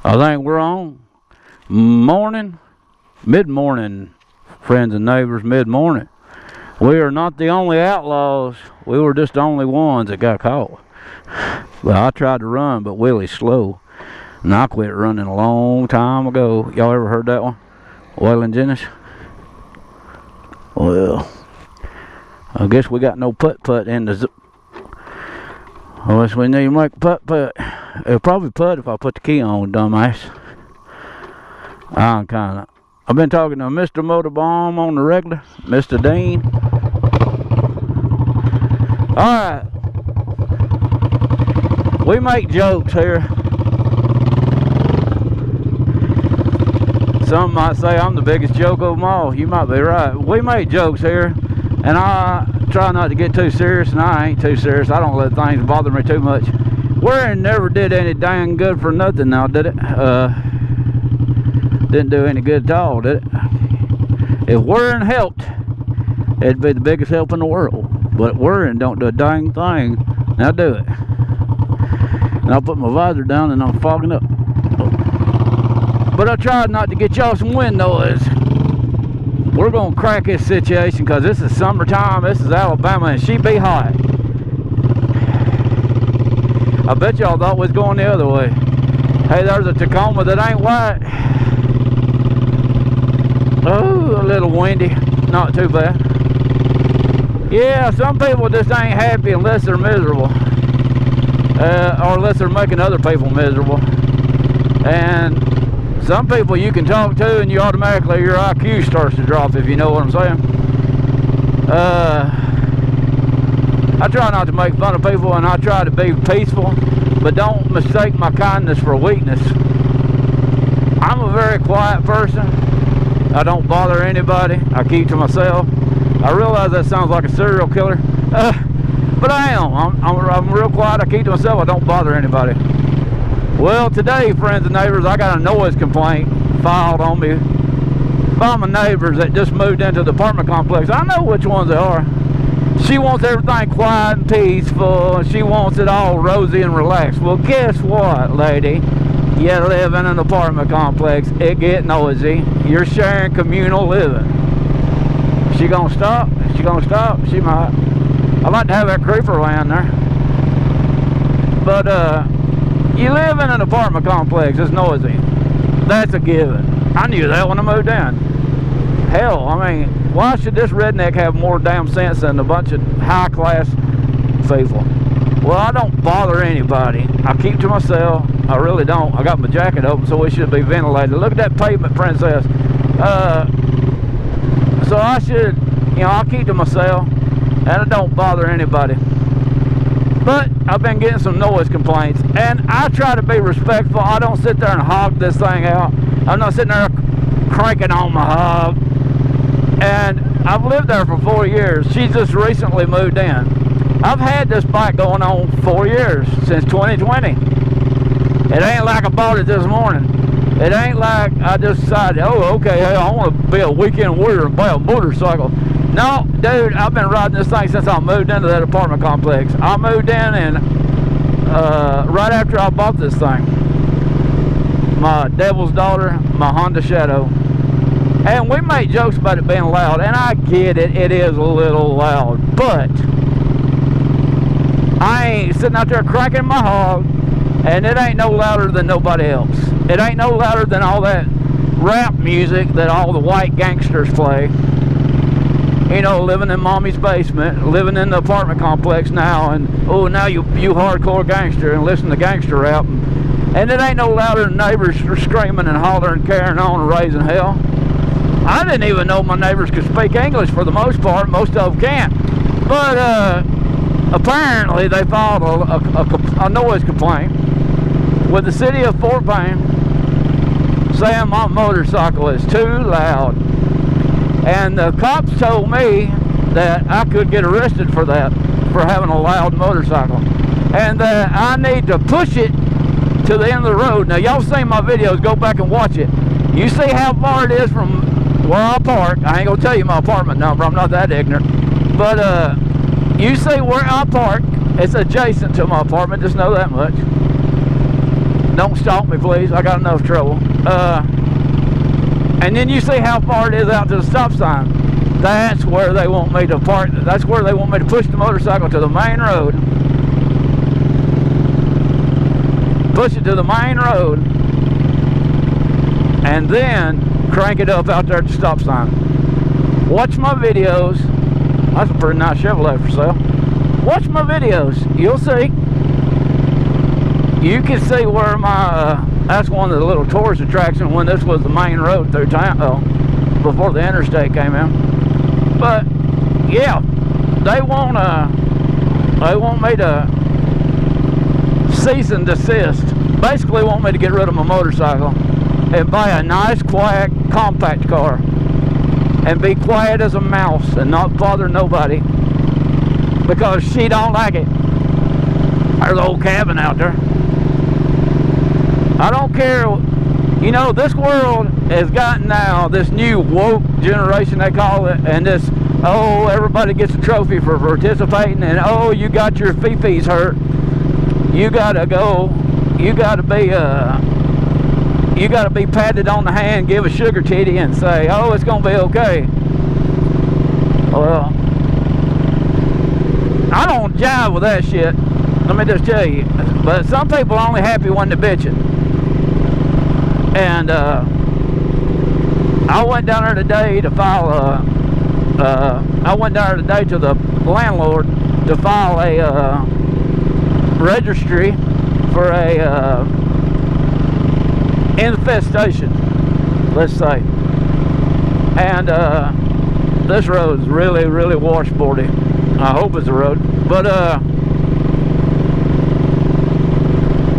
I think we're on. Morning, mid-morning, friends and neighbors, mid-morning. We are not the only outlaws. We were just the only ones that got caught. Well, I tried to run, but Willie's slow. And I quit running a long time ago. Y'all ever heard that one? Waylon Jennings? Well, I guess we got no putt-putt in the... Unless we need to make putt-putt. It'll probably putt if I put the key on, dumbass. I've been talking to Mr. Motorbomb on the regular, Mr. Dean. Alright. We make jokes here. Some might say I'm the biggest joke of them all. You might be right. We make jokes here, and I try not to get too serious, and I ain't too serious. I don't let things bother me too much. Wearing never did any dang good for nothing now, did it? Didn't do any good at all, did it? If wearing helped, it'd be the biggest help in the world. But wearing don't do a dang thing. Now do it. And I'll put my visor down and I'm fogging up. But I tried not to get y'all some wind noise. We're gonna crack this situation because this is summertime. This is Alabama and she be hot. I bet y'all thought we was going the other way. Hey, there's a Tacoma that ain't white. Oh, a little windy. Not too bad. Yeah, some people just ain't happy unless they're miserable. Or unless they're making other people miserable. And some people you can talk to and you automatically, your IQ starts to drop, if you know what I'm saying. I try not to make fun of people and I try to be peaceful, but don't mistake my kindness for weakness. I'm a very quiet person. I don't bother anybody. I keep to myself. I realize that sounds like a serial killer, but I am. I'm real quiet. I keep to myself. I don't bother anybody. Well, today, friends and neighbors, I got a noise complaint filed on me by my neighbors that just moved into the apartment complex. I know which ones they are. She wants everything quiet and peaceful, and she wants it all rosy and relaxed. Well, guess what, lady? You live in an apartment complex. It get noisy. You're sharing communal living. She gonna stop? She gonna stop? She might. I'd like to have that creeper land there. But, you live in an apartment complex. It's noisy. That's a given. I knew that when I moved in. Hell, I mean, why should this redneck have more damn sense than a bunch of high-class people? Well, I don't bother anybody. I keep to myself. I really don't. I got my jacket open, so it should be ventilated. Look at that pavement, princess. So I should, you know, I'll keep to myself, and I don't bother anybody. But I've been getting some noise complaints, and I try to be respectful. I don't sit there and hog this thing out. I'm not sitting there cranking on my hog. And I've lived there for 4 years. She just recently moved in. I've had this bike going on 4 years, since 2020. It ain't like I bought it this morning. It ain't like I just decided, oh, okay, hey, I want to be a weekend warrior and buy a motorcycle. No, dude, I've been riding this thing since I moved into that apartment complex. I moved in and right after I bought this thing. My devil's daughter, my Honda Shadow. And we make jokes about it being loud, and I get it, it is a little loud, but I ain't sitting out there cracking my hog, and it ain't no louder than nobody else. It ain't no louder than all that rap music that all the white gangsters play. You know, living in mommy's basement, living in the apartment complex now, and oh, now you hardcore gangster and listen to gangster rap. And it ain't no louder than neighbors screaming and hollering, carrying on and raising hell. I didn't even know my neighbors could speak English for the most part. Most of them can't. But apparently they filed a noise complaint with the city of Fort Payne saying my motorcycle is too loud. And the cops told me that I could get arrested for that, for having a loud motorcycle. And that I need to push it to the end of the road. Now, y'all seen my videos, go back and watch it. You see how far it is from where I park. I ain't gonna tell you my apartment number, I'm not that ignorant. But you see where I park, it's adjacent to my apartment, just know that much. Don't stalk me, please. I got enough trouble. And then you see how far it is out to the stop sign. That's where they want me to park. That's where they want me to push the motorcycle to the main road. Push it to the main road. And then crank it up out there at the stop sign. Watch my videos. That's a pretty nice Chevrolet for sale. Watch my videos. You'll see. You can see where my, that's one of the little tourist attractions when this was the main road through town, before the interstate came in. But, yeah, they want me to cease and desist. Basically want me to get rid of my motorcycle and buy a nice, quiet, compact car. And be quiet as a mouse and not bother nobody. Because she don't like it. There's an old cabin out there. I don't care. You know, this world has gotten now this new woke generation, they call it, and this, oh, everybody gets a trophy for participating, and oh, you got your fee-fees hurt. You gotta go, you gotta be patted on the hand, give a sugar titty, and say, oh, it's gonna be okay. Well, I don't jive with that shit. Let me just tell you. But some people are only happy when they're bitching. And I went down there today to file I went down there today to the landlord to file a registry for a infestation, let's say. And this road is really, really washboardy. I hope it's a road. But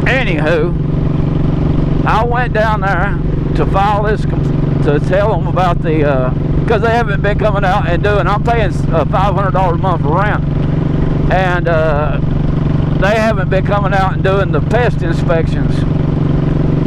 anywho, I went down there to file this, to tell them about the, because they haven't been coming out and doing, I'm paying $500 a month for rent, and they haven't been coming out and doing the pest inspections,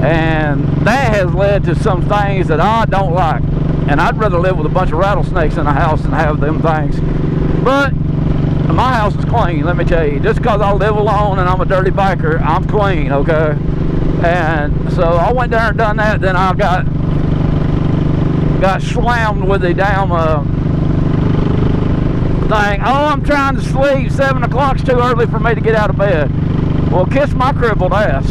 and that has led to some things that I don't like, and I'd rather live with a bunch of rattlesnakes in the house than have them things. But my house is clean, let me tell you. Just because I live alone and I'm a dirty biker, I'm clean, okay? And so I went down and done that. Then I got slammed with the damn thing. Oh, I'm trying to sleep. 7 o'clock's too early for me to get out of bed. Well, kiss my crippled ass.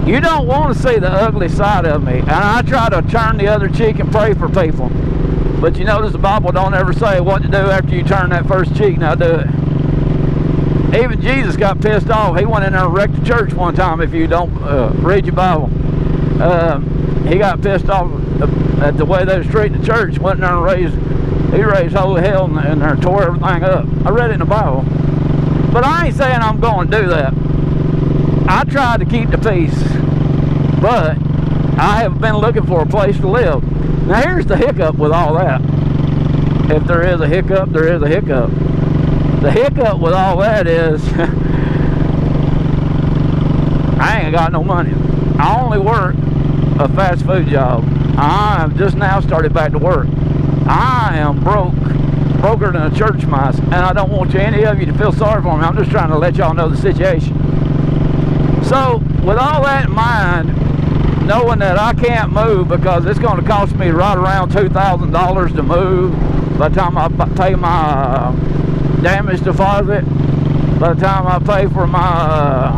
You don't want to see the ugly side of me. And I try to turn the other cheek and pray for people. But you notice the Bible don't ever say what to do after you turn that first cheek. Now do it. Even Jesus got pissed off. He went in there and wrecked the church one time. If you don't read your Bible, he got pissed off at the way they was treating the church. Went in there and raised holy hell and there, tore everything up. I read it in the Bible. But I ain't saying I'm going to do that. I tried to keep the peace, but I have been looking for a place to live. Now here's the hiccup with all that. If there is a hiccup, there is a hiccup. The hiccup with all that is I ain't got no money. I only work a fast food job. I have just now started back to work. I am broker than a church mice, and I don't want any of you to feel sorry for me. I'm just trying to let y'all know the situation. So with all that in mind, knowing that I can't move because it's going to cost me right around $2,000 to move by the time I pay my damage deposit, by the time I pay for my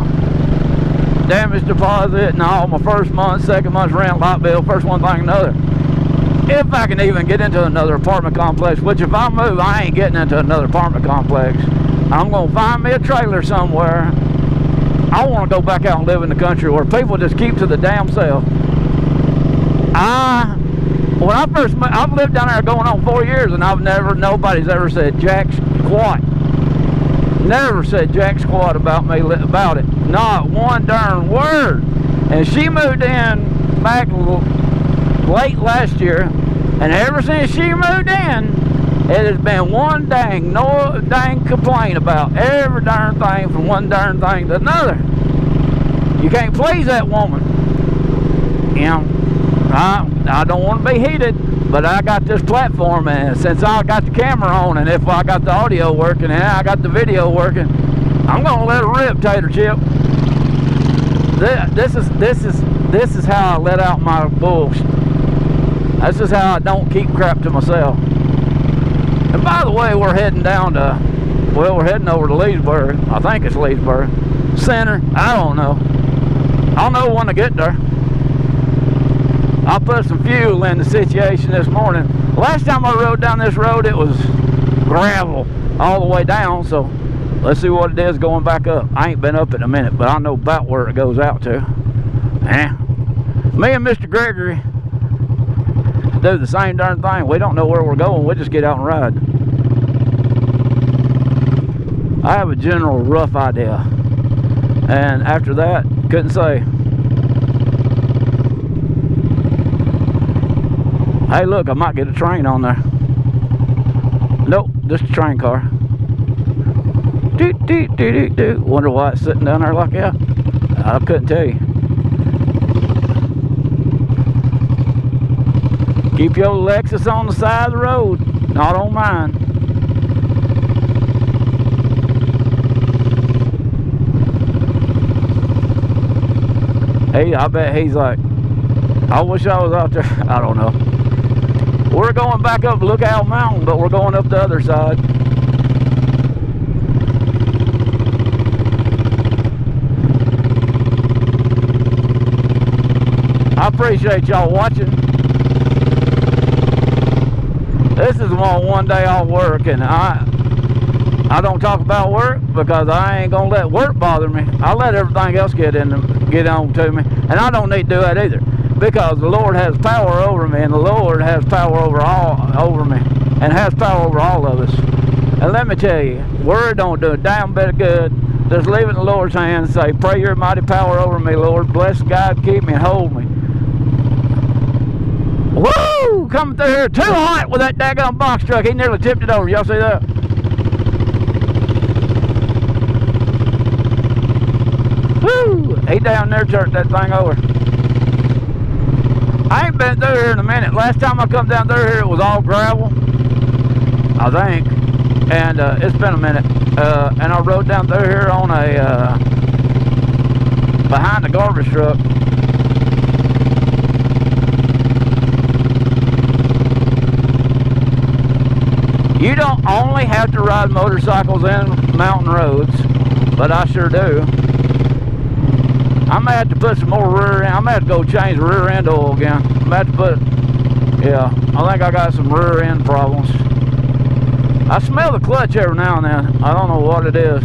damage deposit and all my first month, second month's rent, light bill, first one thing another. If I can even get into another apartment complex, which if I move, I ain't getting into another apartment complex. I'm going to find me a trailer somewhere. I want to go back out and live in the country where people just keep to the damn self. When I first moved, I've lived down there going on 4 years, and nobody's ever said jack squat. Never said jack squat about me, about it. Not one darn word. And she moved in back late last year, and ever since she moved in, it has been one dang complaint about every darn thing, from one darn thing to another. You can't please that woman. You know, I don't want to be heated, but I got this platform, and since I got the camera on, and if I got the audio working and I got the video working, I'm gonna let it rip, Tater Chip. This is how I let out my bulls. This is how I don't keep crap to myself. And by the way, we're heading down to, well, we're heading over to Leesburg. I think it's Leesburg Center. I don't know. I'll know when I get there. I put some fuel in the situation this morning. Last time I rode down this road, it was gravel all the way down, so let's see what it is going back up. I ain't been up in a minute, but I know about where it goes out to. Me and Mr. Gregory do the same darn thing. We don't know where we're going. We just get out and ride. I have a general rough idea, and after that, couldn't say. Hey, look, I might get a train on there. Nope, just a train car. Doot, doot, doot, doot, doot. Wonder why it's sitting down there like that. I couldn't tell you. Keep your Lexus on the side of the road, not on mine. Hey, I bet he's like, I wish I was out there. I don't know. We're going back up Lookout Mountain, but we're going up the other side. I appreciate y'all watching. This is one day off work, and I don't talk about work because I ain't gonna let work bother me. I let everything else get on to me, and I don't need to do that either, because the Lord has power over me, and the Lord has power over me, and has power over all of us. And let me tell you, word don't do a damn bit of good. Just leave it in the Lord's hands. Say, pray your mighty power over me, Lord. Bless God, keep me and hold me. Woo! Coming through here too hot with that daggone box truck. He nearly tipped it over. Y'all see that? Woo! He down there turned that thing over. I ain't been through here in a minute. Last time I come down through here, it was all gravel, I think. And it's been a minute. And I rode down through here on a behind the garbage truck. You don't only have to ride motorcycles in mountain roads, but I sure do. I may have to put some more rear end. I may have to go change the rear end oil again. I may have to put, yeah, I think I got some rear end problems. I smell the clutch every now and then. I don't know what it is.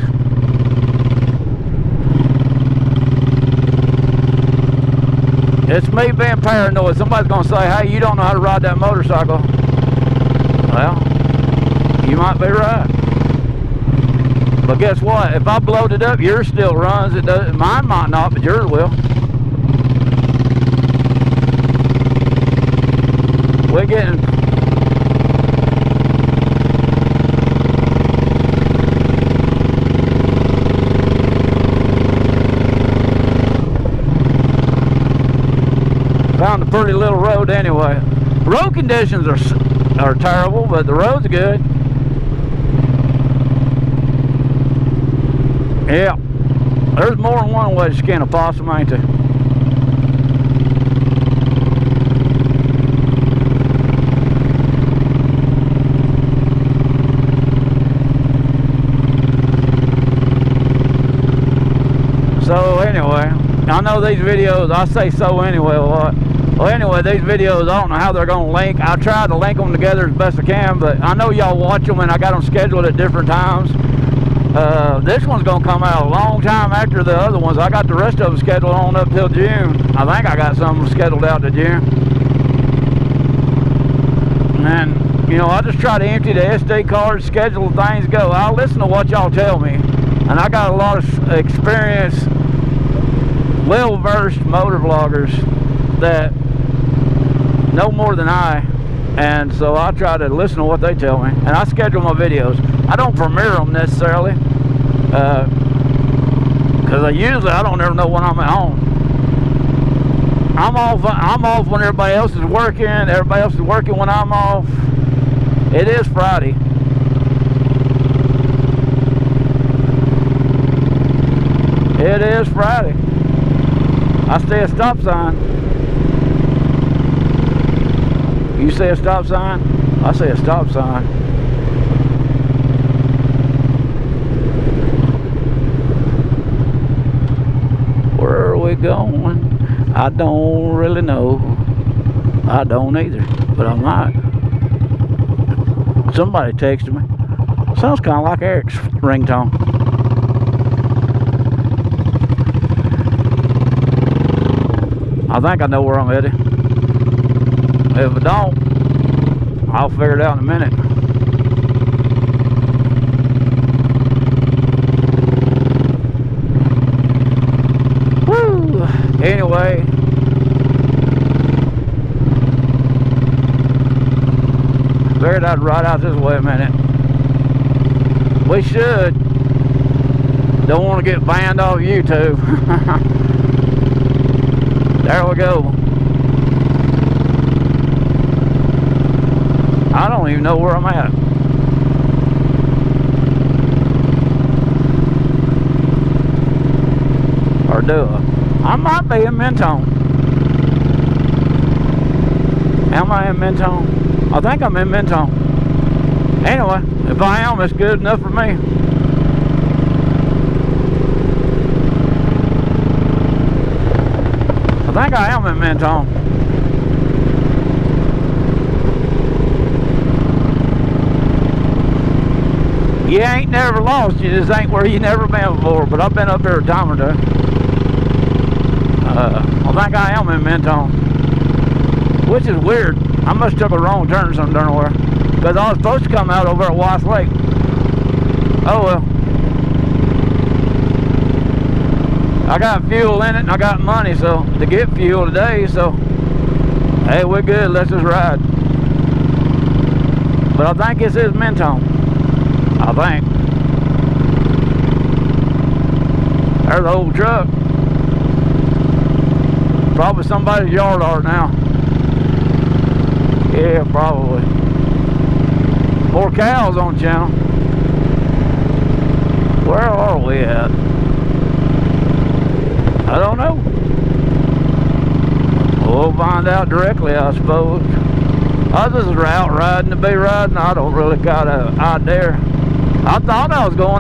It's me being paranoid. Somebody's gonna say, hey, you don't know how to ride that motorcycle. Well, you might be right. But guess what? If I blowed it up, yours still runs. It does. Mine might not, but yours will. We're getting. Found a pretty little road anyway. Road conditions are terrible, but the road's good. Yeah, there's more than one way to skin a possum, ain't there? So anyway, I know these videos, I say so anyway a lot. Well, anyway, these videos, I don't know how they're going to link. I try to link them together as best I can, but I know y'all watch them, and I got them scheduled at different times. This one's going to come out a long time after the other ones. I got the rest of them scheduled on up till June. I think I got some scheduled out to June. And, you know, I just try to empty the SD card, schedule things, go. I'll listen to what y'all tell me. And I got a lot of experience, well-versed motor vloggers that know more than I. And so I try to listen to what they tell me. And I schedule my videos. I don't premiere them necessarily, because I don't ever know when I'm at home. I'm off when everybody else is working. Everybody else is working when I'm off. It is Friday. It is Friday. I see a stop sign. You see a stop sign? I see a stop sign. Where are we going? I don't really know. I don't either, but I might. Somebody texted me. Sounds kind of like Eric's ringtone. I think I know where I'm headed. If I don't, I'll figure it out in a minute. Woo! Anyway, figured I'd ride out this way a minute. We should. Don't want to get banned off YouTube. There we go. I don't even know where I'm at. Or do I? I might be in Mentone. Am I in Mentone? I think I'm in Mentone. Anyway, if I am, it's good enough for me. I think I am in Mentone. You ain't never lost, you just ain't where you never been before, but I've been up here a time or two. I think I am in Mentone, which is weird. I must have took a wrong turn somewhere, because I was supposed to come out over at Weiss Lake. Oh well. I got fuel in it and I got money so to get fuel today, so hey, we're good, let's just ride. But I think this is Mentone. I think. There's the old truck. Probably somebody's yard art now. Yeah, probably. More cows on the channel. Where are we at? I don't know. We'll find out directly, I suppose. I was just out riding to be riding. I don't really got an idea. I thought I was going